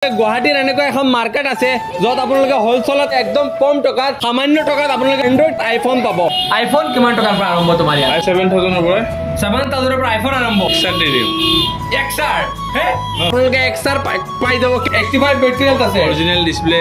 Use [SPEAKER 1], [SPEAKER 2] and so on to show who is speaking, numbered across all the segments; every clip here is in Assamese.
[SPEAKER 1] গুৱাহাটীৰ এনেকুৱা এখন মাৰ্কেট আছে য'ত আপোনালোকে হোলচেলত একদম কম টকাত সামান্য টকাত আপোনালোকে এন্ড্ৰইড আইফোন পাব। আইফোন কিমান টকাৰ পৰা আৰম্ভ তোমাৰ ইয়াত?
[SPEAKER 2] 7000 ৰ পৰা
[SPEAKER 1] 7000 ৰ পৰা আইফোন আৰম্ভ।
[SPEAKER 2] এক্সাৰ দি দিম।
[SPEAKER 1] এক্সাৰ হে আপোনালোকে এক্সাৰ পাই যাব। এক্টিভাইড বেটাৰী হেল্থ আছে,
[SPEAKER 2] অৰিজিনেল ডিসপ্লে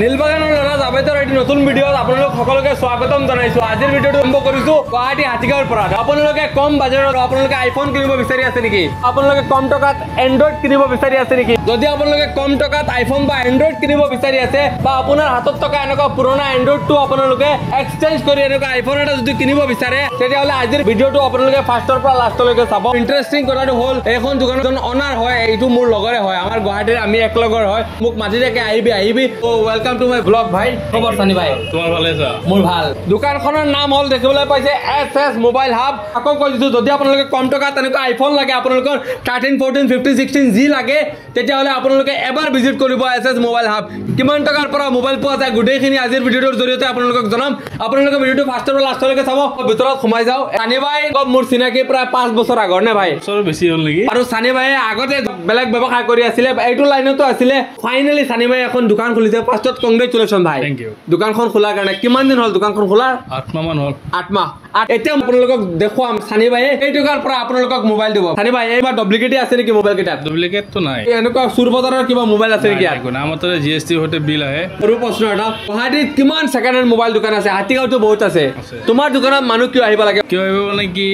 [SPEAKER 1] নীলবাগানৰ ল'ৰা জাবেদৰ এটি নতুন ভিডিঅ'ত আপোনালোক সকলোকে স্বাগতম জনাইছো। আজিৰ ভিডিঅ'টো আৰম্ভ কৰিছো গুৱাহাটী হাতীগাঁৱৰ পৰা। আপোনালোকে কম বাজেটত আপোনালোকে আইফোন কিনিব বিচাৰি আছে নেকি? আপোনালোকে কম টকাত এন্ড্ৰইড কিনিব বিচাৰি আছে নেকি? যদি আপোনালোকে কম টকাত আইফোন বা এন্ড্ৰইড কিনিব বিচাৰি আছে বা আপোনাৰ হাতত থকা এনেকুৱা পুৰণা এন্ড্ৰইডটো আপোনালোকে এক্সচেঞ্জ কৰি এনেকুৱা আইফোন এটা যদি কিনিব বিচাৰে তেতিয়াহ'লে আজিৰ ভিডিঅ'টো আপোনালোকে ফাৰ্ষ্টৰ পৰা লাষ্টলৈকে চাব। ইণ্টাৰেষ্টিং কথাটো হ'ল এইখন দোকানখন অনাৰ হয়, এইটো মোৰ লগৰে হয়, আমাৰ গুৱাহাটীৰ আমি এক লগৰ হয়। মোক মাতি থাকে আহিবি। ৱেলকাম টু মাই ব্লগ ভাই। খবৰ চানি ভাই?
[SPEAKER 2] তোমাৰ ভালে আছে?
[SPEAKER 1] মোৰ ভাল। দোকানখনৰ নাম হ'ল দেখিবলৈ পাইছে SS মোবাইল হাব। আকৌ কৈ দিছো যদি আপোনালোকে কম টকাত তেনেকুৱা আইফোন লাগে, আপোনালোকৰ 13, 14, 15, 16 যি লাগে তেতিয়াহ'লে আপোনালোকে এবাৰ ভিজিট কৰিব SS মোবাইল হাব। কিমান টকাৰ পৰা মোবাইল পোৱা যায় গোটেইখিনি আজিৰ ভিডিঅ'টোৰ জৰিয়তে আপোনালোকক জনাম। আপোনালোকে ভিডিঅ'টো ফাৰ্ষ্টৰ পৰা লাষ্টলৈকে চাব। ভিতৰত সোমাই যাওঁ। সানি ভাই মোৰ চিনাকি প্ৰায় 5 বছৰ আগৰ নে ভাই?
[SPEAKER 2] বেছি হ'ল নেকি?
[SPEAKER 1] আৰু সানি ভাইয়ে আগতে বেলেগ ব্যৱসায় কৰি আছিলে, এইটো লাইনতো আছিলে। ফাইনেলি সানি ভাই এখন দোকান খুলিছে। ফাৰ্ষ্টত কংগ্ৰেচুলেশ্যন ভাই।
[SPEAKER 2] Thank you.
[SPEAKER 1] দোকানখন খোলাৰ কাৰণে কিমান দিন হ'ল দোকানখন খোলা?
[SPEAKER 2] 8 মাহ মান হ'ল।
[SPEAKER 1] 8 মাহ। এতিয়া আপোনালোকক দেখুৱাম সানি ভাইয়ে এই টকাৰ পৰা আপোনালোকক মোবাইল দিব। সানি ভাই এইবাৰ ডুপ্লিকেটে আছে নেকি মোবাইল কেইটাত?
[SPEAKER 2] ডুপ্লিকেটটো নাই।
[SPEAKER 1] এনেকুৱা চুৰ বজাৰৰ কিবা মোবাইল আছে নেকি?
[SPEAKER 2] আমাৰ তাতে GST সৈতে বিল আহে।
[SPEAKER 1] সৰু প্ৰশ্ন এটা, গুৱাহাটীত কিমান ছেকেণ্ড হেণ্ড মোবাইল দোকান আছে? হাতীগাঁৱতো বহুত আছে। তোমাৰ দোকানত মানুহ কিয় আহিব লাগে?
[SPEAKER 2] কিয় আহিব মানে কি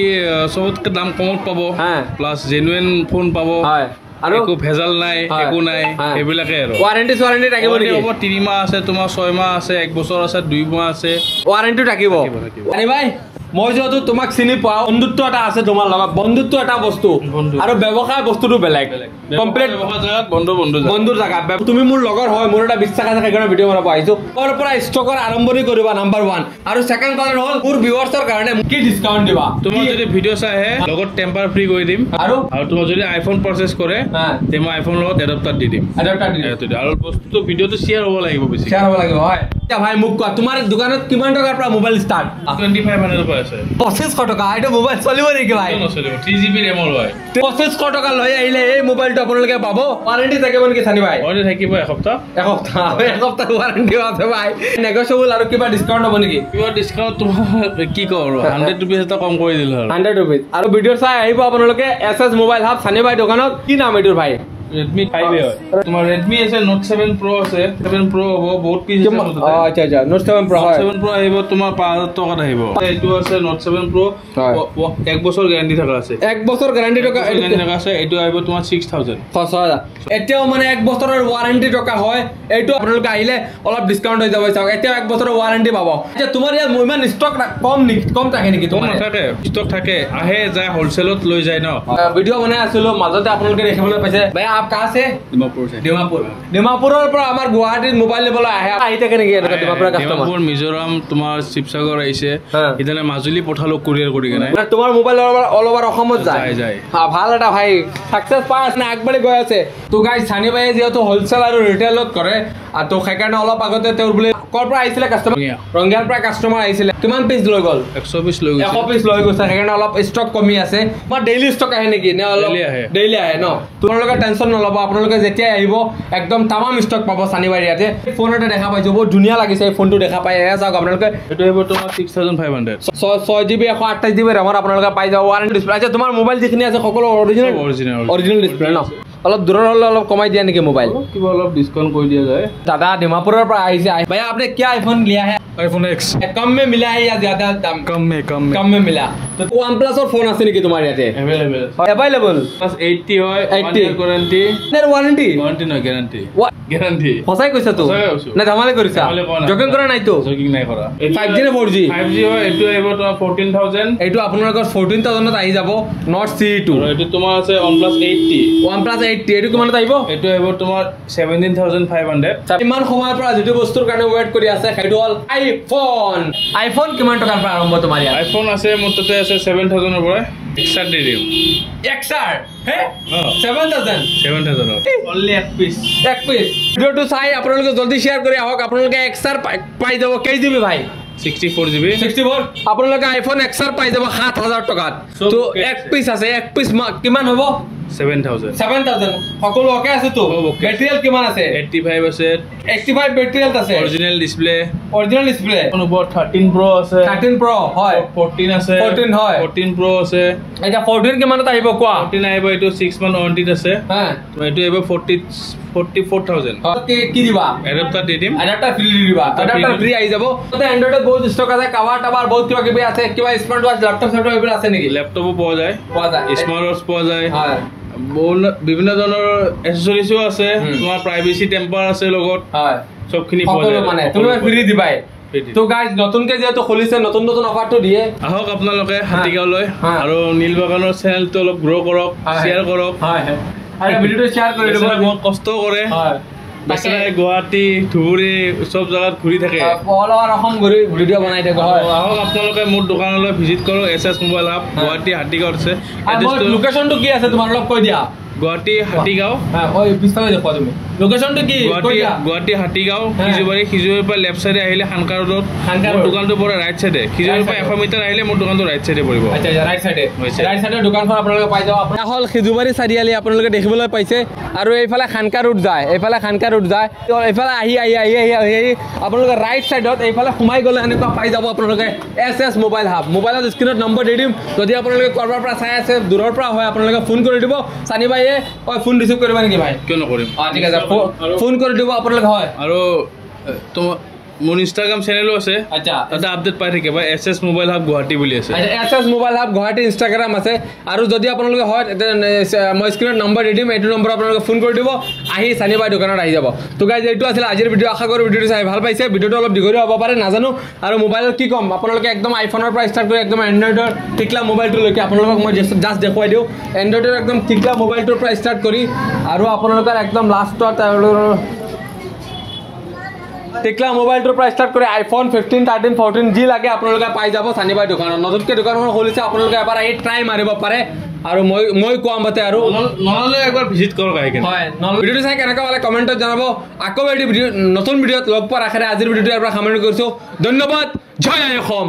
[SPEAKER 2] চবতকে দাম কমত পাব, প্লাছ জেনুইন ফোন পাব, আৰু একো ভেজাল নাই, একো নাই, এইবিলাকে আৰু।
[SPEAKER 1] ওয়াৰেণ্টি থাকিব নেকি?
[SPEAKER 2] 3 মাহ আছে, তোমাৰ 6 মাহ আছে, 1 বছৰ আছে, 2 মাহ আছে,
[SPEAKER 1] ওয়াৰেণ্টি থাকিব। সানি ভাই মই যিহেতু তোমাক চিনি পাওঁ, বন্ধুত্ব এটা আছে তোমাৰ লগত। বন্ধুত্ব এটা বস্তু আৰু ব্যৱসায় বস্তুটো বেলেগ। কমপ্লিট বন্ধুৰ জেগা। তুমি মোৰ লগৰ হয়, মোৰ এটা বিশ্বাস আছে, সেইকাৰণে ভিডিঅ' বনাব আহিছো। ক'ৰ পৰা ষ্টকৰ আৰম্ভণি কৰিবা নাম্বাৰ 1, আৰু ছেকেণ্ড কথা হ'ল মোৰ ভিউৱাৰ্ছৰ কাৰণে কি ডিছকাউণ্ট দিবা?
[SPEAKER 2] তোমাৰ যদি ভিডিঅ' চাই আহে লগত টেম্পাৰ ফ্ৰী কৰি দিম, আৰু তোমাৰ যদি আইফোন পাৰচেজ কৰে তে মই আইফোন লগত এডাপ্টাৰ দি দিম। আৰু বস্তুটো ভিডিঅ'টো শ্বেয়াৰ হ'ব লাগিব, বেছি
[SPEAKER 1] শ্বেয়াৰ হ'ব লাগিব। হয় ভাই মোক কোৱা, তোমাৰ দোকানত কিমান টকাৰ পৰা মোবাইল ষ্টাৰ্ট?
[SPEAKER 2] 2500 পৰা আছে।
[SPEAKER 1] 2500 টকা? এইটো মোবাইল চলিব নেকি ভাই?
[SPEAKER 2] নচলিব। 3GB ৰেমৰ হয়।
[SPEAKER 1] 2500 টকা লৈ আহিলে এই মোবাইলটো আপোনালোকে পাব। ওয়াৰেণ্টি থাকিব নেকি সানি ভাই?
[SPEAKER 2] ওয়াৰেণ্টি থাকিব এসপ্তাহ
[SPEAKER 1] ওয়াৰেণ্টি আছে ভাই। নেগোচিয়েবল আৰু কিবা ডিছকাউণ্ট হ'ব নেকি?
[SPEAKER 2] কিবা ডিছকাউণ্ট তোমাৰ কি কওঁ আৰু 100 rupees এটা কম কৰি দিলো আৰু
[SPEAKER 1] 100 rupees। আৰু ভিডিঅ' চাই আহিব আপোনালোকে SS মোবাইল হাব সানি ভাই দোকানত। কি নাম এইটোৰ ভাই?
[SPEAKER 2] Redmi 5A হয়। তোমাৰ Redmi আছে, Note 7 Pro আছে। 7 Pro হ'ব, বহুত পিছ আছে।
[SPEAKER 1] আচ্ছা Note 7 Pro হয়।
[SPEAKER 2] 7 Pro আহিব তোমাৰ 5000 টকাত আহিব। এইটো আছে Note 7 Pro, 1 বছৰ গ্যাৰান্টি থকা আছে।
[SPEAKER 1] 1 বছৰ গ্যাৰান্টি থকা
[SPEAKER 2] আছে। এইটো আহিব তোমাৰ 6000।
[SPEAKER 1] এতিয়াও মানে 1 বছৰৰ ওয়াৰেণ্টি টকা হয়। এইটো আপোনালোকে আহিলে অলপ ডিছকাউণ্ট হৈ যাব। চাওক এতিয়াও 1 বছৰৰ ওয়াৰেণ্টি পাব। এতিয়া তোমাৰ ইয়াত ইমান ষ্টক কম থাকে নেকি?
[SPEAKER 2] তোমাৰ নাথাকে, ষ্টক থাকে, আহে যায়, হোলচেলত লৈ যায় ন।
[SPEAKER 1] ভিডিঅ' বনাই আছিলো, মাজতে আপোনালোকে দেখিবলৈ পাইছে। ভাই আপ কাহ আছে? ডিমাপুৰৰ পৰা আমাৰ গুৱাহাটীত মোবাইল নিবলৈ আহি থাকে নেকি?
[SPEAKER 2] ডিমাপুৰ, মিজোৰাম, তোমাৰ শিৱসাগৰ আহিছে, ইফালে মাজুলী পঠালো কুৰিয়াৰ কৰি কেনে।
[SPEAKER 1] তোমাৰ মোবাইল অল ওভাৰ অসমত যায়। ভাল এটা ভাই সাকচেছ পাই আছে, আগবাঢ়ি গৈ আছে। তো গাইজ সানি ভাইয়ে যিহেতু হোলচেল আৰু ৰিটেইলত কৰে, তো সেইকাৰণে অলপ আগতে তেওঁৰ বোলে ক'ৰ পৰা আহিছিলে কাষ্টমাৰ? ৰঙিয়াৰ পৰা কাষ্টমাৰ আহিছিলে। কিমান পিচ লৈ গ'ল? 100 পিচ লৈ গৈছে। 100 পিচ লৈ গৈছে, সেইকাৰণে অলপ ষ্টক কমি আছে। তোমাৰ ডেইলি ষ্টক আহে নেকি? নে অলপ ডেইলি আহে ন? তোমালোকে টেনশ্যন নল'ব, আপোনালোকে যেতিয়াই আহিব একদম তামাম ষ্টক পাব সানি ভাইৰ ইয়াতে। ফোন এটা দেখা পাইছো, বহুত ধুনীয়া লাগিছে এই ফোনটো দেখা পাই। চাওক আপোনালোকে,
[SPEAKER 2] এইটো আহিব তোমাৰ 6500।
[SPEAKER 1] 6GB 128GB ৰেমৰ আপোনালোকে পাই যাব। Warranty display. আচ্ছা তোমাৰ মোবাইল যিখিনি আছে সকলো অৰিজিনেল ডিছপ্লে ন? অলপ দূৰৰ হ'লে অলপ কমাই দিয়া নেকি মোবাইল?
[SPEAKER 2] কিবা অলপ ডিছকাউণ্ট কৰি দিয়া যায়।
[SPEAKER 1] दादा डिमापुर पर आई से भैया आपने क्या आईफोन लिया है?
[SPEAKER 2] iPhone X
[SPEAKER 1] कम में मिला है या ज्यादा दाम?
[SPEAKER 2] कम में
[SPEAKER 1] मिला। तो OnePlus और फोन আছে নেকি তোমার ইয়াতে? अवेलेबल
[SPEAKER 2] प्लस 80 হয়,
[SPEAKER 1] 80
[SPEAKER 2] গ্যারান্টি।
[SPEAKER 1] এর ওয়ারেন্টি
[SPEAKER 2] না গ্যারান্টি।
[SPEAKER 1] ফসাই কইছা তো? না ধামালে করিছা? জকিং করা নাই তো?
[SPEAKER 2] জকিং নাই করা।
[SPEAKER 1] 5G না 4G?
[SPEAKER 2] 5G হয়, এটো আহিব তোমাৰ 14000।
[SPEAKER 1] এইটো আপোনালোকৰ 14000 ত আহি যাব। Note CE2
[SPEAKER 2] এইটো তোমাৰ আছে OnePlus
[SPEAKER 1] 80 এইটো কিমানত আহিব?
[SPEAKER 2] এইটো আহিব তোমাৰ 17500।
[SPEAKER 1] ইমান সময়ৰ পৰা যেটো বস্তুৰ কাৰণে ওয়েট কৰি আছে সেইটো হ'ল আইফোন কিমান টকাৰ পৰা আৰম্ভ তোমাৰ ইয়াত?
[SPEAKER 2] আইফোন আছে মোৰ তাতে আছে 7000 ৰ পৰা। এক্সাৰ দি দিম।
[SPEAKER 1] এক্সাৰ হে 7000
[SPEAKER 2] অনলি এক পিস।
[SPEAKER 1] ভিডিঅ'টো চাই আপোনালোকে জলদি শ্বেয়াৰ কৰি আহক। আপোনালোকে এক্সাৰ পাই যাব। কেই জিবি ভাই?
[SPEAKER 2] 64GB
[SPEAKER 1] 64। আপোনালোকে আইফোন এক্সাৰ পাই যাব 7000 টকাত। তো এক পিস আছে, এক পিস কিমান হ'ব?
[SPEAKER 2] 7,000
[SPEAKER 1] 7,000 সকলো ওকে আছে তো ব্যাটারি হেলথ কিমান আছে
[SPEAKER 2] 85 আছে
[SPEAKER 1] 85 ব্যাটারি হেলথ আছে
[SPEAKER 2] অৰিজিনেল ডিসপ্লে
[SPEAKER 1] অনুবৰ
[SPEAKER 2] 13 Pro আছে
[SPEAKER 1] 13 Pro হয়
[SPEAKER 2] 14 আছে
[SPEAKER 1] 14 হয়
[SPEAKER 2] 14 Pro আছে
[SPEAKER 1] এটা 14 কিমানত আহিব কোৱা
[SPEAKER 2] 14 আহিব এইটো 6 মান ওয়াৰেন্টি আছে
[SPEAKER 1] হ্যাঁ
[SPEAKER 2] তো এইটো আহিব 44,000
[SPEAKER 1] কি দিবা
[SPEAKER 2] এডাপ্টাৰ দি দিম
[SPEAKER 1] এডাপ্টাৰ ফ্ৰী দিবা এডাপ্টাৰ ফ্ৰী আহি যাব তো এন্ড্ৰইডত বহুত ষ্টক আছে কভাৰ টাৱাৰ বহুত কিবা কিবি আছে কিবা স্মাৰ্ট ওয়াচ ল্যাপটপ সেটপ এইবোৰ আছে নেকি
[SPEAKER 2] ল্যাপটপও পোৱা যায় স্মাৰ্ট ওয়াচ পোৱা যায়
[SPEAKER 1] হয়
[SPEAKER 2] বিভিন্ন ধৰণৰ এক্সেসৰিজও আছে তোমাৰ প্ৰাইভেচি টেম্পাৰ আছে লগত
[SPEAKER 1] হয়
[SPEAKER 2] সবখিনি পোৱা যায়
[SPEAKER 1] মানে তুমি ফ্ৰী দিবাই তো গাইজ নতুনকে যেহেতু খুলিছে নতুন নতুন অফাৰটো দিয়ে
[SPEAKER 2] আহক আপোনালোকে হাতীগাঁৱলৈ আৰু নীলবাগানৰ চেনেলটো অলপ গ্ৰ' কৰক শ্বেয়াৰ কৰক
[SPEAKER 1] আৰু ভিডিঅ'টো শ্বেয়াৰ কৰি দিব
[SPEAKER 2] বহুত কষ্ট কৰে বেচেৰাই গুৱাহাটী ধুবুৰী চব জাগাত ঘূৰি থাকে
[SPEAKER 1] অল অভাৰ অসম ঘূৰি ভিডিঅ' বনাই থাকে হয়
[SPEAKER 2] আহক আপোনালোকে মোৰ দোকানলৈ ভিজিট কৰক SS মোবাইল হাব গুৱাহাটী হাতীগাঁৱত আছে
[SPEAKER 1] লোকেশ্যনটো কি আছে তোমাৰ অলপ কৈ দিয়া
[SPEAKER 2] গুৱাহাটী হাতীগাঁও
[SPEAKER 1] ঐ পিছফালে দেখুৱা তুমি লোকেশ্যনটো কি
[SPEAKER 2] গুৱাহাটী হাতীগাঁও সিজুবাৰীৰ পৰা লেফ্ট চাইডে আহিলে খানকা ৰোডত মোৰ দোকানটো পৰা ৰাইট চাইডে সিজুবাৰীৰ পৰা 100 মিটাৰ আহিলে মোৰ দোকানটো ৰাইট চাইডে পৰিব
[SPEAKER 1] আচ্ছা ৰাইট চাইডে দোকানখন আপোনালোকে পাই যাব আপোনাৰ হ'ল সিজুবাৰী চাৰিআলি আপোনালোকে দেখিবলৈ পাইছে আৰু এইফালে খানকা ৰোড যায় এইফালে আহি আপোনালোকে ৰাইট চাইডত এইফালে সোমাই গ'লে এনেকুৱা পাই যাব আপোনালোকে SS মোবাইল হাব মোবাইলত স্ক্ৰীনত নম্বৰ দি দিম যদি আপোনালোকে কৰবাৰ পৰা চাই আছে দূৰৰ পৰা হয় আপোনালোকে ফোন কৰি দিব সানি ভাই ফোন ৰিচিভ কৰিবা নেকি ভাই
[SPEAKER 2] কিয় নকৰিম
[SPEAKER 1] ঠিক আছে ফোন কৰি দিব আপোনালোকে হয়
[SPEAKER 2] আৰু তোমাৰ মোৰ ইনষ্টাগ্ৰাম চেনেলো আছে
[SPEAKER 1] আচ্ছা
[SPEAKER 2] তাতে আপডেট পাই থাকিবা SS মোবাইল হাব গুৱাহাটী বুলি আছে
[SPEAKER 1] আচ্ছা SS mobile hub Guwahati Instagram আছে আৰু যদি আপোনালোকে হয় মই স্ক্ৰীনত নম্বৰ দি দিম এইটো নম্বৰ আপোনালোকে ফোন কৰি দিব আহি সানি ভাই দোকানত আহি যাব তো গাইজ এইটো আছিল আজিৰ ভিডিঅ' আশা কৰোঁ ভিডিঅ'টো চাই ভাল পাইছে ভিডিঅ'টো অলপ দীঘলীয়া হ'ব পাৰে নাজানো আৰু মোবাইলত কি ক'ম আপোনালোকে একদম আইফোনৰ পৰা ষ্টাৰ্ট কৰি একদম এণ্ড্ৰইডৰ টিকলা মোবাইলটোলৈকে আপোনালোকক মই জাষ্ট দেখুৱাই দিওঁ এণ্ড্ৰইডৰ একদম টিকলা মোবাইলটোৰ পৰা ষ্টাৰ্ট কৰি আৰু আপোনালোকৰ একদম লাষ্টত টিকলা মোবাইলটোৰ পৰা ষ্টাৰ্ট কৰি iPhone 15 13 14 যি লাগে আপোনালোকে পাই যাব সানি ভাই দোকানত নতুনকৈ দোকানখন খুলিছে আপোনালোকে এবাৰ আহি ট্ৰাই মাৰিব পাৰে আৰু মই কোৱা মতে আৰু
[SPEAKER 2] নহ'লে একবাৰ ভিজিট কৰক আহি
[SPEAKER 1] হয় ভিডিঅ'টো চাই কেনেকুৱা পালে কমেণ্টত জনাব আকৌ নতুন ভিডিঅ'ত লগ পোৱাৰ আশাৰে আজিৰ ভিডিঅ'টো ইয়াৰ পৰা সামৰণি কৰিছোঁ ধন্যবাদ জয় অসম